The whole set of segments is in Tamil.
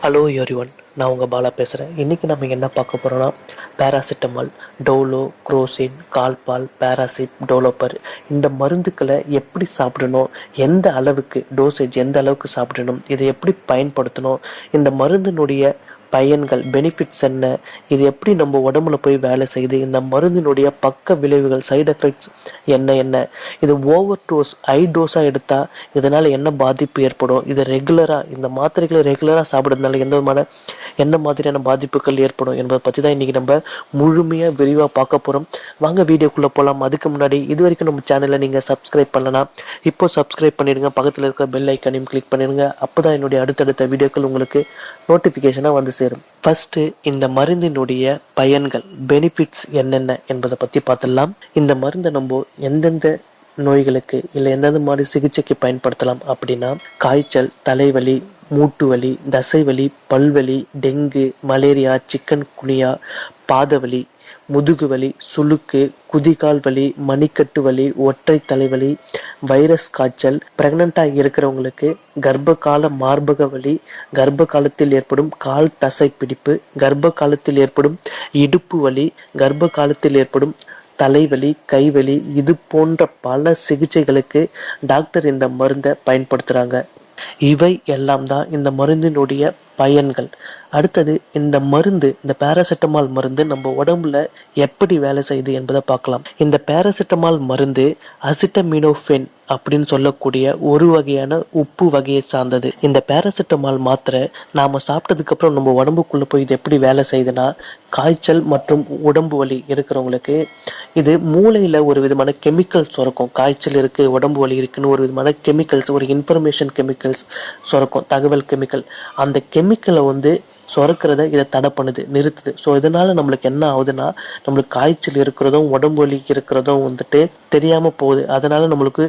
ஹலோ எவ்ரிவன், நான் உங்கள் பாலா பேசுகிறேன். இன்றைக்கி நம்ம என்ன பார்க்க போகிறோன்னா, பேராசிட்டமால், டோலோ, குரோசின், கால்பால், பேராசிப், டோலோப்பர் இந்த மருந்துக்களை எப்படி சாப்பிடணும், எந்த அளவுக்கு டோசேஜ் எந்த அளவுக்கு சாப்பிடணும், இதை எப்படி பயன்படுத்தணும், இந்த மருந்தினுடைய பயன்கள் பெனிஃபிட்ஸ் என்ன, இது எப்படி நம்ம உடம்புல போய் வேலை செய்யுது, இந்த மருந்தினுடைய பக்க விளைவுகள் சைடு எஃபெக்ட்ஸ் என்ன என்ன, இது ஓவர் டோஸ் ஹை டோஸாக எடுத்தால் இதனால் என்ன பாதிப்பு ஏற்படும், இது ரெகுலராக இந்த மாத்திரைகளை ரெகுலராக சாப்பிட்றதுனால எந்த மாதிரியான பாதிப்புகள் ஏற்படும் என்பதை பற்றி தான் இன்றைக்கி நம்ம முழுமையாக விரிவாக பார்க்க போகிறோம். வாங்க வீடியோக்குள்ளே போகலாம். அதுக்கு முன்னாடி இது வரைக்கும் நம்ம சேனலை நீங்கள் சப்ஸ்கிரைப் பண்ணலாம், இப்போ சப்ஸ்கிரைப் பண்ணிடுங்க, பக்கத்தில் இருக்கிற பெல் ஐக்கனையும் கிளிக் பண்ணிடுங்க. அப்போ தான் என்னுடைய அடுத்தடுத்த வீடியோக்கள் உங்களுக்கு நோட்டிஃபிகேஷனாக வந்து சேரும். ஃபஸ்ட்டு இந்த மருந்தினுடைய பயன்கள் பெனிஃபிட்ஸ் என்னென்ன என்பதை பற்றி பார்த்துடலாம். இந்த மருந்தை நம்ம எந்தெந்த நோய்களுக்கு இல்லை எந்தெந்த மாதிரி சிகிச்சைக்கு பயன்படுத்தலாம் அப்படின்னா, காய்ச்சல், தலைவலி, மூட்டு வலி, தசைவலி, பல்வலி, டெங்கு, மலேரியா, சிக்கன் குனியா, பாதவலி, முதுகுவலி, சுளுக்கு, குதிகால் வலி, மணிக்கட்டு வலி, ஒற்றை தலைவலி, வைரஸ் காய்ச்சல், பிரெக்னெண்ட்டாக இருக்கிறவங்களுக்கு கர்ப்பகால மார்பக வலி, கர்ப்ப காலத்தில் ஏற்படும் கால் தசை பிடிப்பு, கர்ப்ப காலத்தில் ஏற்படும் இடுப்பு வலி, கர்ப்ப காலத்தில் ஏற்படும் தலைவலி, கைவலி, இது போன்ற பல சிகிச்சைகளுக்கு டாக்டர் இந்த மருந்தை பயன்படுத்துகிறாங்க. இவை எல்லாம் தான் இந்த மருந்தினுடைய பயன்கள். அடுத்தது இந்த பேராசிட்டமால் மருந்து நம்ம உடம்புல எப்படி வேலை செய்யுது என்பதை பார்க்கலாம். இந்த பேராசிட்டமால் மருந்து அசிட்டமினோஃபென் அப்படின்னு சொல்லக்கூடிய ஒரு வகையான உப்பு வகையை சார்ந்தது. இந்த பேராசிட்டமால் மாத்திரை நாம சாப்பிட்டதுக்கு அப்புறம் நம்ம உடம்புக்குள்ள போய் இது எப்படி வேலை செய்யுதுன்னா, காய்ச்சல் மற்றும் உடம்பு வலி இருக்கிறவங்களுக்கு இது மூளையில ஒரு விதமான கெமிக்கல் சுரக்கும். காய்ச்சல் இருக்கு, உடம்பு வலி இருக்குன்னு ஒரு விதமான கெமிக்கல்ஸ், ஒரு இன்ஃபர்மேஷன் கெமிக்கல்ஸ் சுரக்கும், தகவல் கெமிக்கல். அந்த கெமிக்கலை சுரக்கிறத இதை தடை பண்ணுது, நிறுத்துது. ஸோ இதனால நம்மளுக்கு என்ன ஆகுதுன்னா, நம்மளுக்கு காய்ச்சல் இருக்கிறதும் உடம்பு வலி இருக்கிறதும் தெரியாமல் போகுது. அதனால நம்மளுக்கு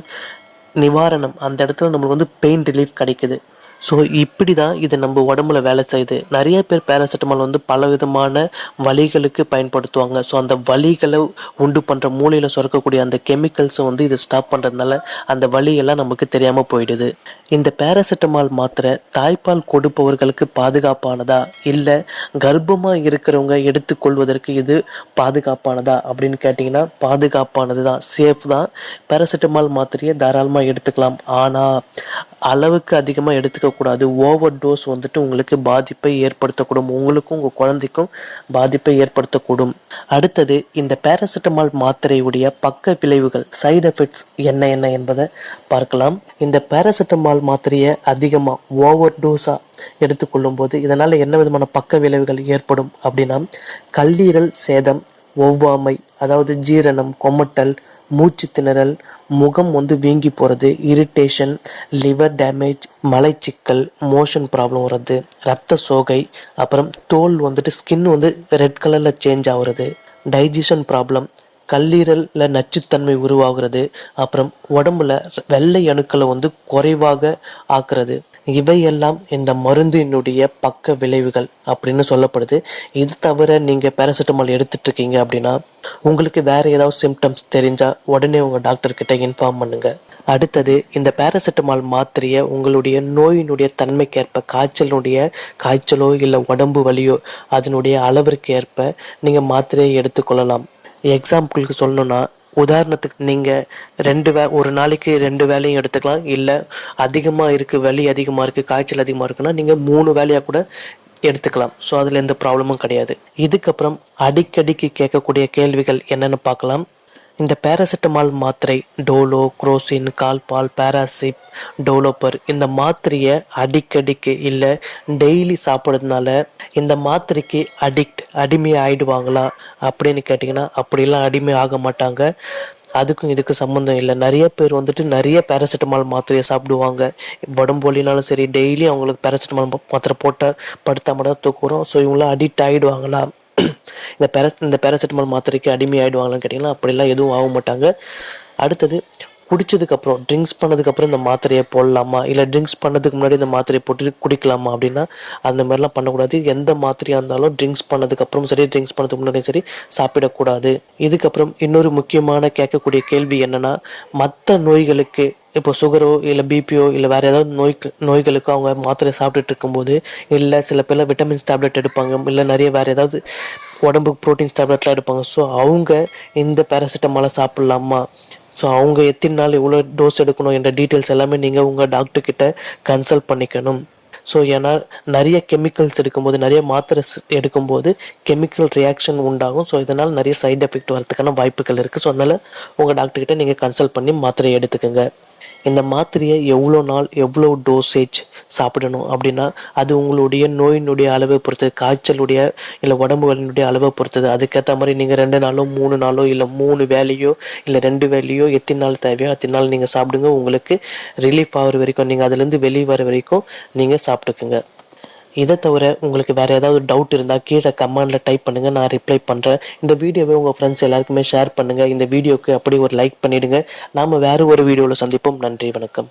நிவாரணம், அந்த இடத்துல நம்மளுக்கு பெயின் ரிலீஃப் கிடைக்குது. ஸோ இப்படி தான் இது நம்ம உடம்புல வேலை செய்யுது. நிறைய பேர் பேராசிட்டமால் பல விதமான வலிகளுக்கு பயன்படுத்துவாங்க. ஸோ அந்த வலிகளை உண்டு பண்ணுற மூளையில் சுரக்கக்கூடிய அந்த கெமிக்கல்ஸை இதை ஸ்டாப் பண்ணுறதுனால அந்த வலியெல்லாம் நமக்கு தெரியாமல் போயிடுது. இந்த பேராசிட்டமால் மாத்திரை தாய்ப்பால் கொடுப்பவர்களுக்கு பாதுகாப்பானதா, இல்லை கர்ப்பமாக இருக்கிறவங்க எடுத்துக்கொள்வதற்கு இது பாதுகாப்பானதா அப்படின்னு கேட்டிங்கன்னா, பாதுகாப்பானது தான், சேஃப் தான். பேராசிட்டமால் மாத்திரையை தாராளமாக எடுத்துக்கலாம். ஆனால் அளவுக்கு அதிகமாக எடுத்துக்கக்கூடாது. ஓவர் டோஸ் உங்களுக்கு பாதிப்பை ஏற்படுத்தக்கூடும், உங்களுக்கும் உங்கள் குழந்தைக்கும் பாதிப்பை ஏற்படுத்தக்கூடும். அடுத்தது இந்த பேராசிட்டமால் மாத்திரையுடைய பக்க விளைவுகள் சைடு எஃபெக்ட்ஸ் என்ன என்ன என்பதை பார்க்கலாம். இந்த பேராசிட்டமால் மாத்திரையை அதிகமாக ஓவர் டோஸாக எடுத்துக்கொள்ளும் போது இதனால் என்ன விதமான பக்க விளைவுகள் ஏற்படும் அப்படின்னா, கல்லீரல் சேதம், ஒவ்வாமை, அதாவது ஜீரணம், கொமட்டல், மூச்சு திணறல், முகம் வீங்கி போகிறது, இரிட்டேஷன், லிவர் டேமேஜ், மலைச்சிக்கல், மோஷன் ப்ராப்ளம் வர்றது, ரத்த சோகை, அப்புறம் தோல் ஸ்கின் ரெட் கலரில் சேஞ்ச் ஆகுறது, டைஜஷன் ப்ராப்ளம், கல்லீரலில் நச்சுத்தன்மை உருவாகிறது, அப்புறம் உடம்புல வெள்ளை அணுக்களை குறைவாக ஆக்குறது. இவையெல்லாம் இந்த மருந்தினுடைய பக்க விளைவுகள் அப்படின்னு சொல்லப்படுது. இது தவிர நீங்கள் பேராசிட்டமால் எடுத்துட்டு இருக்கீங்க அப்படின்னா, உங்களுக்கு வேறு ஏதாவது சிம்டம்ஸ் தெரிஞ்சால் உடனே உங்கள் டாக்டர்கிட்ட இன்ஃபார்ம் பண்ணுங்க. அடுத்தது இந்த பேராசிட்டமால் மாத்திரையை உங்களுடைய நோயினுடைய தன்மைக்கேற்ப, காய்ச்சலோ இல்லை உடம்பு வலியோ அதனுடைய அளவிற்கு ஏற்ப நீங்கள் மாத்திரையை எடுத்துக்கொள்ளலாம். எக்ஸாம்பிளுக்கு சொல்லணும்னா, உதாரணத்துக்கு நீங்கள் ஒரு நாளைக்கு 2 வேலையும் எடுத்துக்கலாம். இல்லை அதிகமாக இருக்குது, வலி அதிகமாக இருக்குது, காய்ச்சல் அதிகமாக இருக்குன்னா நீங்கள் 3 வேலையாக கூட எடுத்துக்கலாம். ஸோ அதில் எந்த ப்ராப்ளமும் கிடையாது. இதுக்கப்புறம் அடிக்கடிக்கு கேட்கக்கூடிய கேள்விகள் என்னென்னு பார்க்கலாம். இந்த பேராசிட்டமால் மாத்திரை டோலோ, குரோசின், கால்பால், பேராசிப், டோலோப்பர் இந்த மாத்திரையை அடிக்கடிக்கு இல்லை டெய்லி சாப்பிட்றதுனால இந்த மாத்திரைக்கு அடிமை ஆகிடுவாங்களா அப்படின்னு கேட்டிங்கன்னா, அப்படிலாம் அடிமை ஆக மாட்டாங்க. அதுக்கும் இதுக்கு சம்மந்தம் இல்லை. நிறைய பேர் நிறைய பேராசிட்டமால் மாத்திரையை சாப்பிடுவாங்க. உடம்பு வலினாலும் சரி, டெய்லி அவங்களுக்கு பேராசிட்டமால் மாத்திரை போட்டால் படுத்தா மட்டும் தூக்குறோம். ஸோ இவங்களாம் அடிக்ட் ஆகிடுவாங்களா, இந்த பேராசிட்டமால் மாத்திரைக்கு அடிமை ஆகிடுவாங்களான்னு கேட்டிங்கன்னா, அப்படிலாம் எதுவும் ஆக மாட்டாங்க. அடுத்தது குடித்ததுக்கப்புறம் ட்ரிங்க்ஸ் பண்ணதுக்கப்புறம் இந்த மாத்திரையை போடலாமா, இல்லை ட்ரிங்க்ஸ் பண்ணதுக்கு முன்னாடி இந்த மாத்திரையை போட்டு குடிக்கலாமா அப்படின்னா அந்த மாதிரிலாம் பண்ணக்கூடாது. எந்த மாத்திரையாக இருந்தாலும் ட்ரிங்க்ஸ் பண்ணதுக்கப்புறம் சரி, ட்ரிங்க்ஸ் பண்ணதுக்கு முன்னாடியும் சரி சாப்பிடக்கூடாது. இதுக்கப்புறம் இன்னொரு முக்கியமான கேட்கக்கூடிய கேள்வி என்னென்னா, மற்ற நோய்களுக்கு இப்போ சுகரோ இல்லை பிபியோ இல்லை வேறு ஏதாவது நோய்களுக்கு அவங்க மாத்திரை சாப்பிட்டுட்டு இருக்கும்போது, இல்லை சில பேர்லாம் விட்டமின்ஸ் டேப்லெட் எடுப்பாங்க, இல்லை நிறைய வேறு ஏதாவது உடம்புக்கு ப்ரோட்டீன்ஸ் டேப்லெட்லாம் எடுப்பாங்க. ஸோ அவங்க இந்த பேராசிட்டமாலை சாப்பிட்லாமா, ஸோ அவங்க எத்தனை நாள் எவ்வளோ டோஸ் எடுக்கணும் என்ற டீட்டெயில்ஸ் எல்லாமே நீங்கள் உங்கள் டாக்டர்கிட்ட கன்சல்ட் பண்ணிக்கணும். ஸோ ஏன்னா நிறைய கெமிக்கல்ஸ் எடுக்கும்போது, நிறைய மாத்திரை எடுக்கும்போது கெமிக்கல் ரியாக்ஷன் உண்டாகும். ஸோ இதனால் நிறைய சைடு எஃபெக்ட் வரதுக்கான வாய்ப்புகள் இருக்குது. ஸோ அதனால் உங்கள் டாக்டர்கிட்ட நீங்கள் கன்சல்ட் பண்ணி மாத்திரையை எடுத்துக்கோங்க. இந்த மாத்திரையை எவ்வளோ நாள் எவ்வளோ டோசேஜ் சாப்பிடணும் அப்படின்னா அது உங்களுடைய நோயினுடைய அளவை பொறுத்தது, காய்ச்சலுடைய இல்லை உடம்பு வலியினுடைய அளவை பொறுத்தது. அதுக்கேற்ற மாதிரி நீங்கள் 2 நாளோ 3 நாளோ இல்லை 3 வேலையோ இல்லை 2 வேலையோ எத்தனை நாள் தேவையோ அத்தனை நாள் நீங்கள் சாப்பிடுங்க. உங்களுக்கு ரிலீஃப் ஆகிற வரைக்கும், நீங்கள் அதுலேருந்து வெளியே வர வரைக்கும் நீங்கள் சாப்பிட்டுக்குங்க. இதை தவிர உங்களுக்கு வேறு ஏதாவது டவுட் இருந்தால் கீழே கமெண்டில் டைப் பண்ணுங்கள், நான் ரிப்ளை பண்ணுறேன். இந்த வீடியோவை உங்கள் ஃப்ரெண்ட்ஸ் எல்லாருக்குமே ஷேர் பண்ணுங்கள். இந்த வீடியோவுக்கு அப்படி ஒரு லைக் பண்ணிவிடுங்க. நாம் வேறு ஒரு வீடியோவில் சந்திப்போம். நன்றி, வணக்கம்.